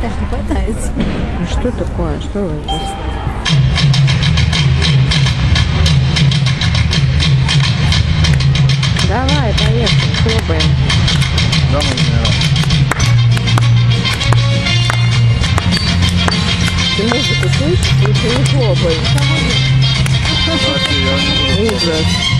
так не хватается. Ну что такое? Что вы здесь? Давай, поехали, хлопаем. Да, мой генерал. Ты музыку слышишь? Лучше не хлопай. Вообще, я не буду. Ужас.